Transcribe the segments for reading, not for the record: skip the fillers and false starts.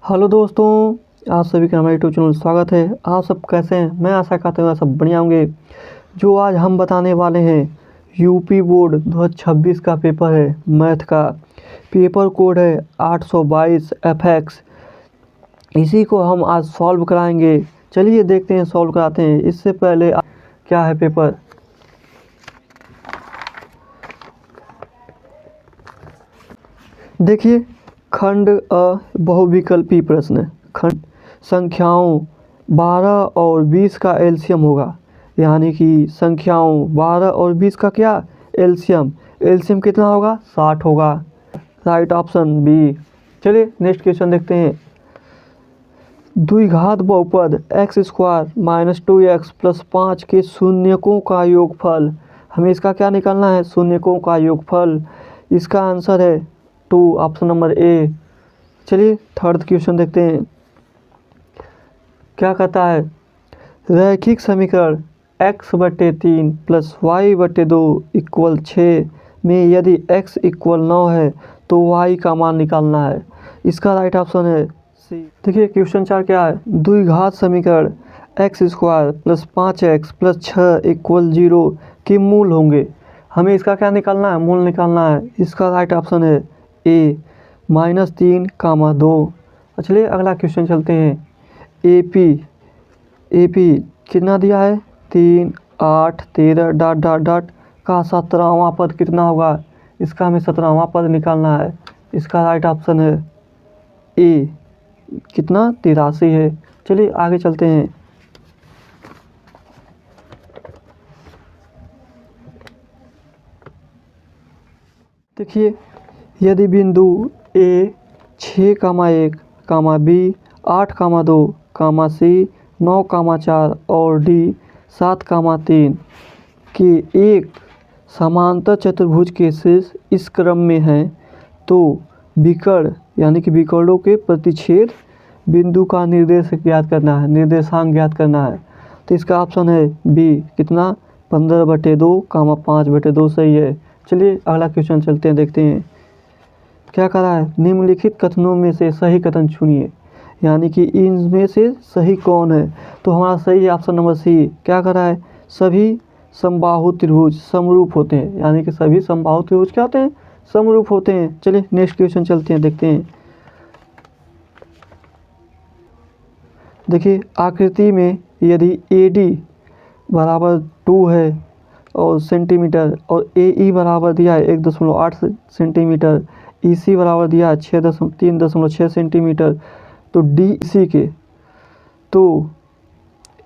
Hello दोस्तों, आप सभी का हमारे यूट्यूब चैनल में स्वागत है। आप सब कैसे हैं? मैं आशा करता हूँ आप सब बढ़िया होंगे। जो आज हम बताने वाले हैं यूपी बोर्ड 2026 का पेपर है मैथ का। पेपर कोड है 822 FX। इसी को हम आज सॉल्व कराएंगे। चलिए देखते हैं, सॉल्व कराते हैं। इससे पहले क्या है पेपर, देखिए। खंड बहुविकल्पी प्रश्न। खंड संख्याओं 12 और 20 का एलसीएम होगा, यानी कि संख्याओं 12 और 20 का क्या एलसीएम। एलसीएम कितना होगा? 60 होगा। Right option B. चलिए नेक्स्ट क्वेश्चन देखते हैं। द्विघात बहुपद x² - 2x + 5 के शून्यकों का योगफल। हमें इसका क्या निकालना है? शून्यकों का योगफल। इसका आंसर है 2, ऑप्शन नंबर ए। चलिए थर्ड क्वेश्चन देखते हैं। क्या कहता है? रैखिक समीकरण x/3 + y/2 = 6 में यदि x = 9 है तो y का मान निकालना है। इसका राइट ऑप्शन है सी। देखिए क्वेश्चन 4 क्या है? द्विघात समीकरण x² + 5x + 6 = 0 के मूल होंगे। हमें इसका क्या निकालना है? मूल निकालना है। इसका राइट ऑप्शन है ए -3, 2। चलिए अगला क्वेश्चन चलते हैं। एपी कितना दिया है? 3, 8, 13 ... का 17वां पद कितना होगा? इसका हमें 17वां पद निकालना है। इसका राइट ऑप्शन है ए, कितना? 83 है। चलिए आगे चलते हैं। देखिए, यदि बिंदु ए 6,1, बी 8,2, सी 9,4 और डी 7,3 के एक समांतर चतुर्भुज के शीर्ष इस क्रम में हैं, तो विकर्ण यानी कि विकर्णों के प्रतिच्छेद बिंदु का निर्देशक ज्ञात करना है, निर्देशांक ज्ञात करना है। तो इसका ऑप्शन है बी, कितना? 15/2, 5/2 सही है। चलिए अगला क्वेश्चन चलते हैं, देखते हैं क्या कह रहा है। निम्नलिखित कथनों में से सही कथन चुनिए, यानी कि इनमें से सही कौन है? तो हमारा सही है ऑप्शन नंबर सी। क्या कह रहा है? सभी समबाहु त्रिभुज समरूप होते हैं, यानी कि सभी समबाहु त्रिभुज क्या होते हैं? समरूप होते हैं। चलिए नेक्स्ट क्वेश्चन चलते हैं, देखते हैं। देखिए आकृति में यदि AD बराबर 2 है और सेंटीमीटर, और AE बराबर दिया है 1.8 सेंटीमीटर, EC बराबर दिया है 3.6 सेंटीमीटर, तो DC के तो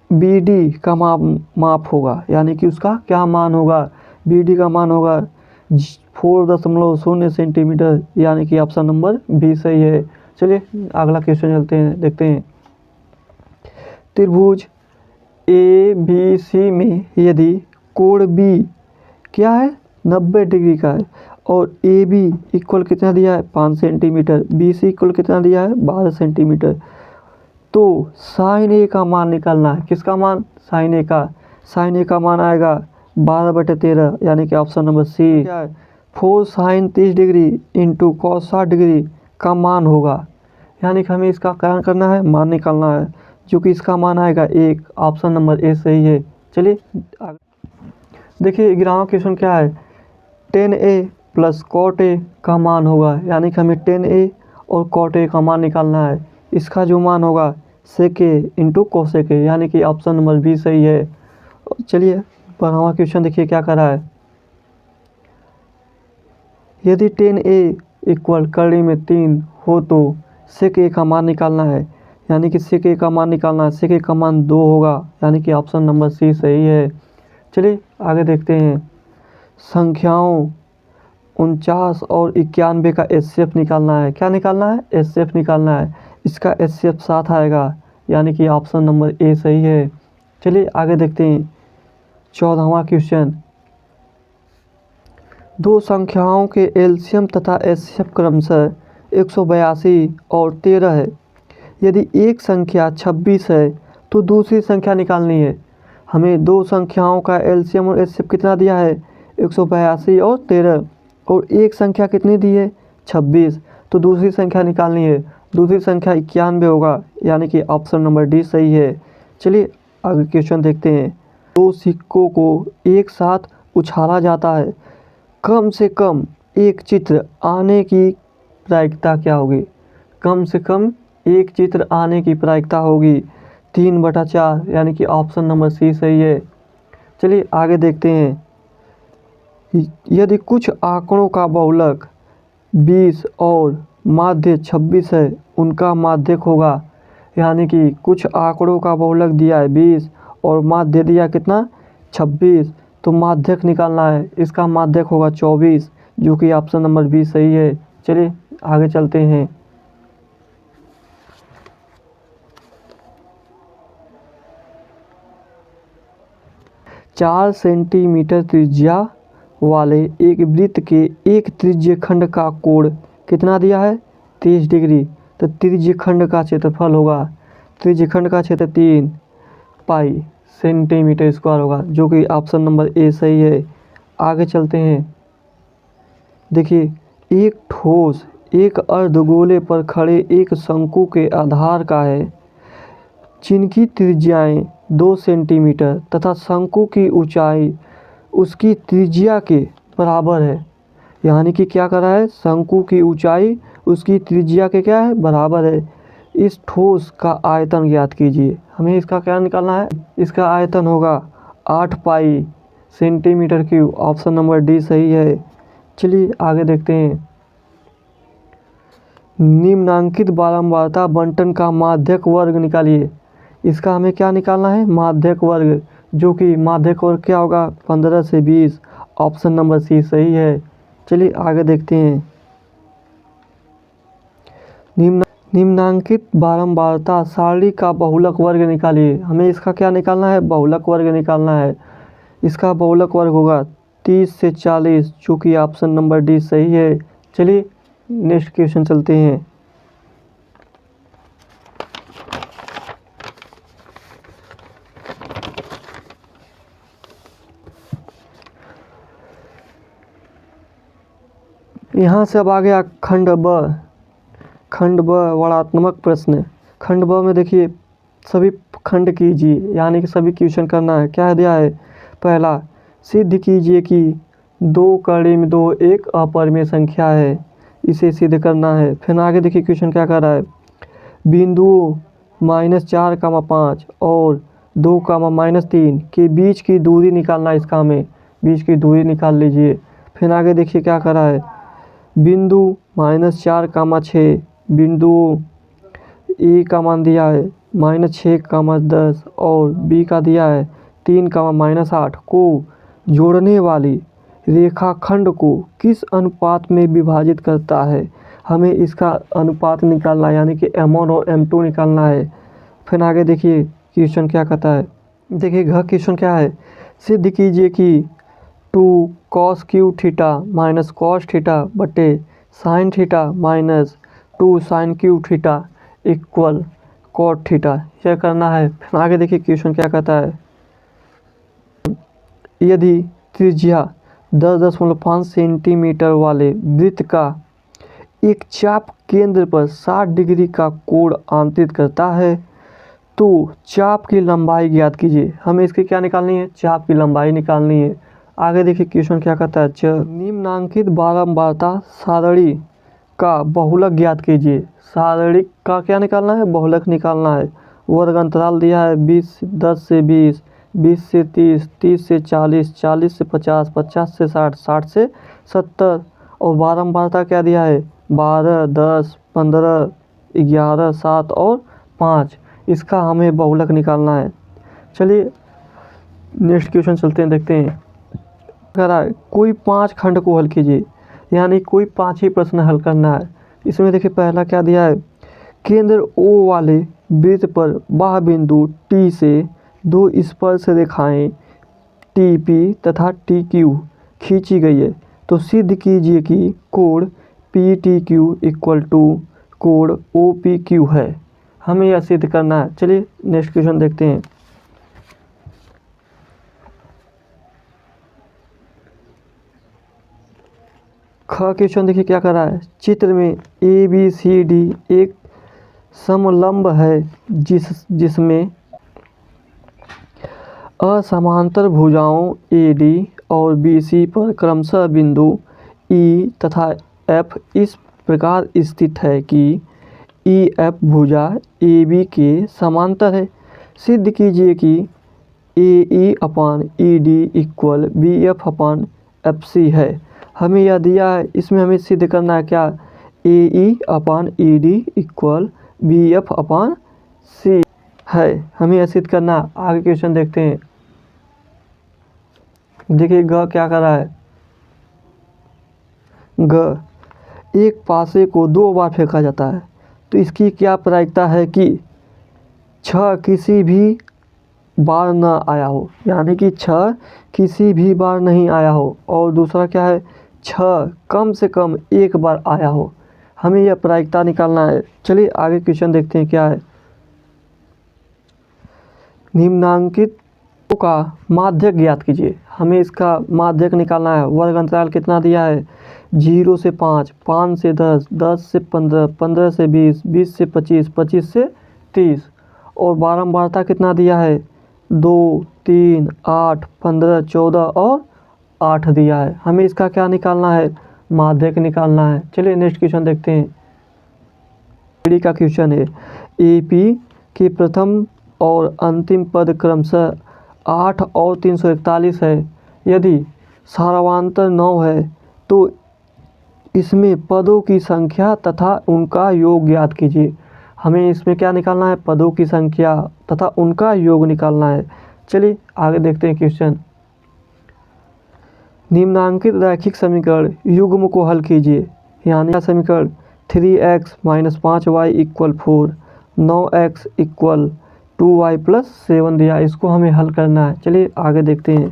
BD का माप होगा, यानी कि उसका क्या मान होगा? BD का मान होगा 4.0 सेंटीमीटर, यानी कि ऑप्शन नंबर बी सही है। चलिए अगला क्वेश्चन चलते हैं, देखते हैं। त्रिभुज ABC में यदि कोण B क्या है? 90 डिग्री का है, और AB इक्वल कितना दिया है? 5 सेंटीमीटर, BC इक्वल कितना दिया है? 12 सेंटीमीटर, तो साइन A का मान निकालना है। किसका मान? साइन A का। साइन A का मान आएगा 12/13, यानी कि ऑप्शन नंबर सी। क्या है? 4 sin 30 degree into cos 60 degree का मान होगा, यानी कि हमें इसका क्या करना है? मान निकालना है, जो कि इसका मान आएगा 1, ऑप्शन नंबर ए सही है। चलिए देखिए 11वां क्वेश्चन क्या है? tan A + cot A का मान होगा, यानी कि हमें tan A और cot A का मान निकालना है। इसका जो मान होगा sec A into cosec A, यानी कि ऑप्शन नंबर बी सही है। चलिए 12वां क्वेश्चन देखिए क्या कर रहा है। यदि tan A इक्वल करड़ी में 3 हो तो sec A का मान निकालना है, यानी कि sec A का मान निकालना है। sec A का मान 2 होगा, यानी कि ऑप्शन नंबर सी सही है। चलिए आगे देखते हैं। संख्याओं 49 और 91 का HCF निकालना है। क्या निकालना है? HCF निकालना है। इसका HCF 7 आएगा, यानी कि ऑप्शन नंबर ए सही है। चलिए आगे देखते हैं 14वां क्वेश्चन। दो संख्याओं के एलसीएम तथा HCF क्रमशः 182 और 13 है। यदि एक संख्या 26 है तो दूसरी संख्या निकालनी है। हमें दो संख्याओं का एलसीएम और HCF कितना दिया है? 182 और 13, और एक संख्या कितनी दी है? 26, तो दूसरी संख्या निकालनी है। दूसरी संख्या 91 होगा, यानी कि ऑप्शन नंबर डी सही है। चलिए आगे क्वेश्चन देखते हैं। दो सिक्कों को एक साथ उछाला जाता है, कम से कम एक चित्र आने की प्रायिकता क्या होगी? कम से कम एक चित्र आने की प्रायिकता होगी 3/4, यानी कि ऑप्शन नंबर सी सही है। चलिए आगे देखते हैं। यदि कुछ आंकड़ों का बहुलक 20 और माध्य 26 है, उनका माध्यक होगा, यानी कि कुछ आंकड़ों का बहुलक दिया है 20 और माध्य दिया कितना 26, तो माध्यक निकालना है। इसका माध्यक होगा 24, जो कि ऑप्शन नंबर बी सही है। चलिए आगे चलते हैं। 4 सेंटीमीटर त्रिज्या वाले एक वृत्त के एक त्रिज्य खंड का कोण कितना दिया है? 30 डिग्री। तो त्रिज्य खंड का क्षेत्रफल होगा, त्रिज्य खंड का क्षेत्र 3 पाई सेंटीमीटर स्क्वायर होगा, जो कि ऑप्शन नंबर ए सही है। आगे चलते हैं। देखिए, एक ठोस एक अर्धगोले पर खड़े एक शंकु के आधार का है, जिनकी त्रिज्याएं 2 सेंटीमीटर तथा शंकु की ऊंचाई उसकी त्रिज्या के बराबर है। यानी कि क्या कर रहा है? शंकु की ऊंचाई उसकी त्रिज्या के क्या है? बराबर है। इस ठोस का आयतन ज्ञात कीजिए। हमें इसका क्या निकालना है? इसका आयतन होगा 8 पाई centimetre cube. Option number D सही है। चलिए आगे देखते हैं। निम्नांकित बारंबारता बंटन का माध्यक वर्ग निकालिए। इसका हमें क्या निकालना है? माध्यक वर्ग, जो कि माध्यक वर्ग क्या होगा? 15 से 20। ऑप्शन नंबर सी सही है। चलिए आगे देखते हैं। निम्नांकित बारंबारता सारणी का बहुलक वर्ग निकालिए। हमें इसका क्या निकालना है? बहुलक वर्ग निकालना है। इसका बहुलक वर्ग होगा 30 से 40, जो कि ऑप्शन नंबर डी सही है। चलिए नेक्स्ट क्वेश्चन चलते हैं। यहाँ से अब आ गया खंड ब। खंड ब वर्णात्मक प्रश्न। खंड ब में देखिए सभी खंड कीजिए, यानी कि सभी क्वेश्चन करना है। क्या दिया है? पहला, सिद्ध कीजिए कि 2 कड़ी में 2 एक अपरिमेय संख्या है, इसे सिद्ध करना है। फिर आगे देखिए क्वेश्चन क्या कर रहा है। बिंदुओं -4, 5 और 2, -3 के बीच की दूरी निकालना है। इसका हमें बीच की दूरी निकाल लीजिए। फिर आगे देखिए क्या कर रहा है। बिंदु -4, 6 बिंदुओं ए का मान दिया है -6, 10 और बी का दिया है 3, -8 को जोड़ने वाली रेखाखंड को किस अनुपात में विभाजित करता है? हमें इसका अनुपात निकालना है, यानी कि M1 और M2 निकालना है। फिर आगे देखिए क्वेश्चन क्या कहता है। देखिए क्वेश्चन क्या है। सिद्ध कीजिए कि 2 cos cube theta minus cos theta बटे sine theta minus 2 sine cube theta equal cot theta. यह करना है। फिर आगे देखिए क्वेश्चन क्या कहता है। यदि त्रिज्या 10.5 सेंटीमीटर वाले वृत्त का एक चाप केंद्र पर 60 डिग्री का कोण आंतरित करता है, तो चाप की लंबाई ज्ञात कीजिए। हमें इसकी क्या निकालनी है? चाप की लंबाई निकालनी है। आगे देखिए क्वेश्चन क्या कहता है। निम्नांकित बारंबारता सारणी का बहुलक ज्ञात कीजिए। सारणी का क्या निकालना है? बहुलक निकालना है। वर्ग अंतराल दिया है 10 से 20, 20 से 30, 30 से 40, 40 से 50, 50 से 60, 60 से 70 और बारंबारता क्या दिया है? 12, 10, 15, 11, 7 और 5। इसका हमें बहुलक निकालना है। चलिए नेक्स्ट क्वेश्चन चलते हैं, देखते हैं। कह रहा है कोई 5 खंड को हल कीजिए, यानी कोई 5 ही प्रश्न हल करना है। इसमें देखिए पहला क्या दिया है। केंद्र O वाले वृत्त पर बाह्य बिंदु T से 2 स्पर्श रेखाएं TP तथा TQ खींची गई है, तो सिद्ध कीजिए कि कोण PTQ इक्वल टू कोण OPQ है। हमें यह सिद्ध करना है। चलिए नेक्स्ट क्वेश्चन देखते हैं। क्वेश्चन देखिए क्या कर रहा है। चित्र में ABCD एक समलंब है जिसमें असमांतर भुजाओं AD और BC पर क्रमशः बिंदु E तथा F इस प्रकार स्थित है कि EF भुजा AB के समांतर है। सिद्ध कीजिए कि AE/ED इक्वल BF/FC है। हमें यह दिया है, इसमें हमें सिद्ध करना है क्या, AE/ED इक्वल BF/C है। हमें यह सिद्ध करना। आगे क्वेश्चन देखते हैं। देखिए ग क्या कर रहा है। ग, एक पासे को 2 बार फेंका जाता है तो इसकी क्या प्रायिकता है कि 6 किसी भी बार न आया हो, यानी कि 6 किसी भी बार नहीं आया हो, और दूसरा क्या है, 6 कम से कम एक बार आया हो। हमें यह प्रायिकता निकालना है। चलिए आगे क्वेश्चन देखते हैं क्या है। निम्नांकित का माध्यक ज्ञात कीजिए। हमें इसका माध्यक निकालना है। वर्ग अंतराल कितना दिया है, 0 से 5, 5 से 10, 10 से 15, 15 से 20, 20 से 25, 25 से 30, और बारंबारता कितना दिया है, 2, 3, 8, 15, 14 और 8 दिया है। हमें इसका क्या निकालना है, माध्यक निकालना है। चलिए नेक्स्ट क्वेश्चन देखते हैं। डी का क्वेश्चन है, AP के प्रथम और अंतिम पद क्रमशः 8 और 341 है। यदि सारावांतर 9 है तो इसमें पदों की संख्या तथा उनका योग ज्ञात कीजिए। हमें इसमें क्या निकालना है, पदों की संख्या तथा उनका योग निकालना है। चलिए आगे देखते हैं क्वेश्चन। निम्नांकित रैखिक समीकरण युग्म को हल कीजिए। यानी समीकरण 3x - 5y equal 4, 9x equal 2y + 7 दिया। इसको हमें हल करना है। चलिए आगे देखते हैं।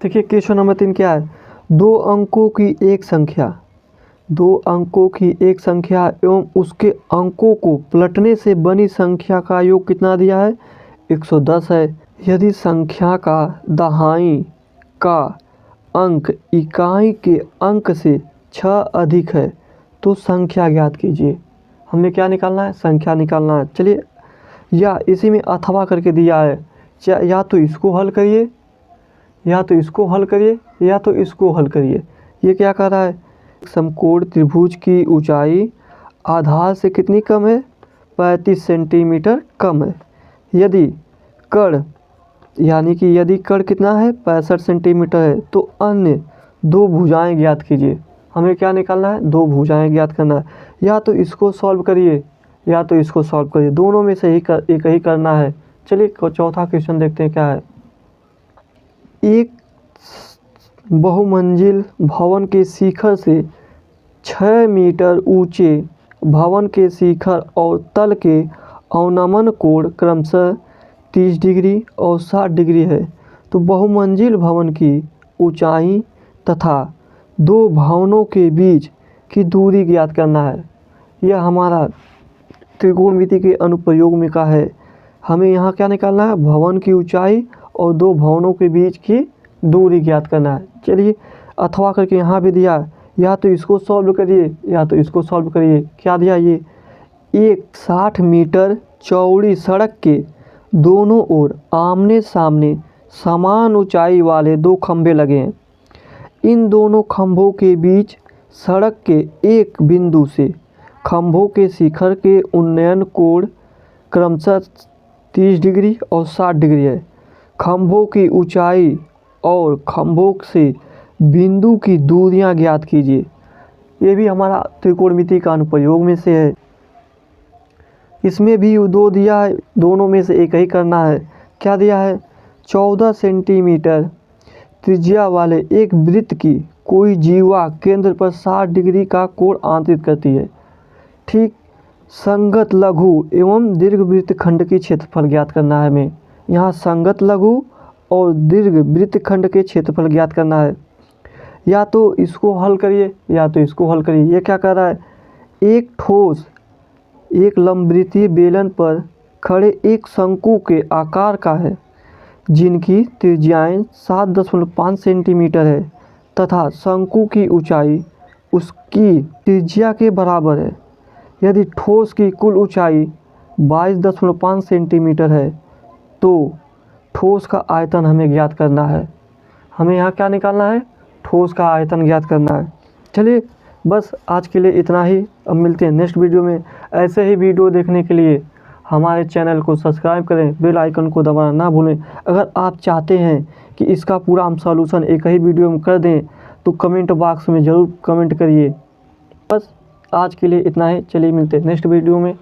देखिए क्वेश्चन नंबर 3 क्या है, 2 अंकों की एक संख्या, 2 अंकों की एक संख्या एवं उसके अंकों को पलटने से बनी संख्या का योग कितना दिया है, 110 है। यदि संख्या का दहाई का अंक इकाई के अंक से 6 अधिक है तो संख्या ज्ञात कीजिए। हमें क्या निकालना है, संख्या निकालना है। चलिए, या इसी में अथवा करके दिया है, या तो इसको हल करिए, या तो इसको हल करिए, या तो इसको हल करिए। ये क्या कर रहा है, समकोण त्रिभुज की ऊंचाई आधार से कितनी कम है, 35 सेंटीमीटर कम है। यदि कर्ण, यानी कि यदि कर्ण कितना है, 65 सेंटीमीटर है, तो अन्य 2 भुजाएं ज्ञात कीजिए। हमें क्या निकालना है, 2 भुजाएं ज्ञात करना है। या तो इसको सॉल्व करिए, या तो इसको सॉल्व करिए, दोनों में से एक ही करना है। चलिए चौथा क्वेश्चन देखते हैं क्या है। एक बहुमंजिल भवन के शिखर से 6 मीटर ऊंचे भवन के शिखर और तल के अवनमन कोण क्रमशः 30 डिग्री और 60 डिग्री है। तो बहुमंजिल भवन की ऊंचाई तथा 2 भवनों के बीच की दूरी ज्ञात करना है। यह हमारा त्रिकोणमिति के अनुप्रयोग में का है। हमें यहाँ क्या निकालना है, भवन की ऊंचाई और 2 भवनों के बीच की दूरी ज्ञात करना है। चलिए अथवा करके यहाँ भी दिया, या तो इसको सॉल्व करिए, या तो इसको सॉल्व करिए। क्या दिया, ये एक 60 मीटर चौड़ी सड़क के दोनों ओर आमने सामने समान ऊंचाई वाले 2 खंभे लगे हैं। इन दोनों खंभों के बीच सड़क के एक बिंदु से खंभों के शिखर के उन्नयन कोण क्रमशः 30 डिग्री और 60 डिग्री है। खंभों की ऊंचाई और खंभों से बिंदु की दूरियां ज्ञात कीजिए। ये भी हमारा त्रिकोणमिति का अनुप्रयोग में से है। इसमें भी 2 दिया है, दोनों में से एक ही करना है। क्या दिया है, 14 सेंटीमीटर त्रिज्या वाले एक वृत्त की कोई जीवा केंद्र पर 60 डिग्री का कोण आंतरित करती है। ठीक संगत लघु एवं दीर्घ वृत्त खंड की क्षेत्रफल ज्ञात करना है। हमें यहाँ संगत लघु और दीर्घ वृत्त खंड के क्षेत्रफल ज्ञात करना है। या तो इसको हल करिए, या तो इसको हल करिए। ये क्या कर रहा है, एक ठोस एक लंबवृत्तीय बेलन पर खड़े एक शंकु के आकार का है, जिनकी त्रिज्याएं 7.5 सेंटीमीटर है तथा शंकु की ऊंचाई उसकी त्रिज्या के बराबर है। यदि ठोस की कुल ऊंचाई 22.5 सेंटीमीटर है तो ठोस का आयतन हमें ज्ञात करना है। हमें यहाँ क्या निकालना है? ठोस का आयतन ज्ञात करना है। चलिए बस आज के लिए इतना ही। अब मिलते हैं नेक्स्ट वीडियो में। ऐसे ही वीडियो देखने के लिए हमारे चैनल को सब्सक्राइब करें, बेल आइकन को दबाना ना भूलें। अगर आप चाहते हैं कि इसका पूरा हम सॉल्यूशन एक ही वीडियो में कर दें तो कमेंट बॉक्स में ज़रूर कमेंट करिए। बस आज के लिए इतना ही। चलिए मिलते हैं नेक्स्ट वीडियो में।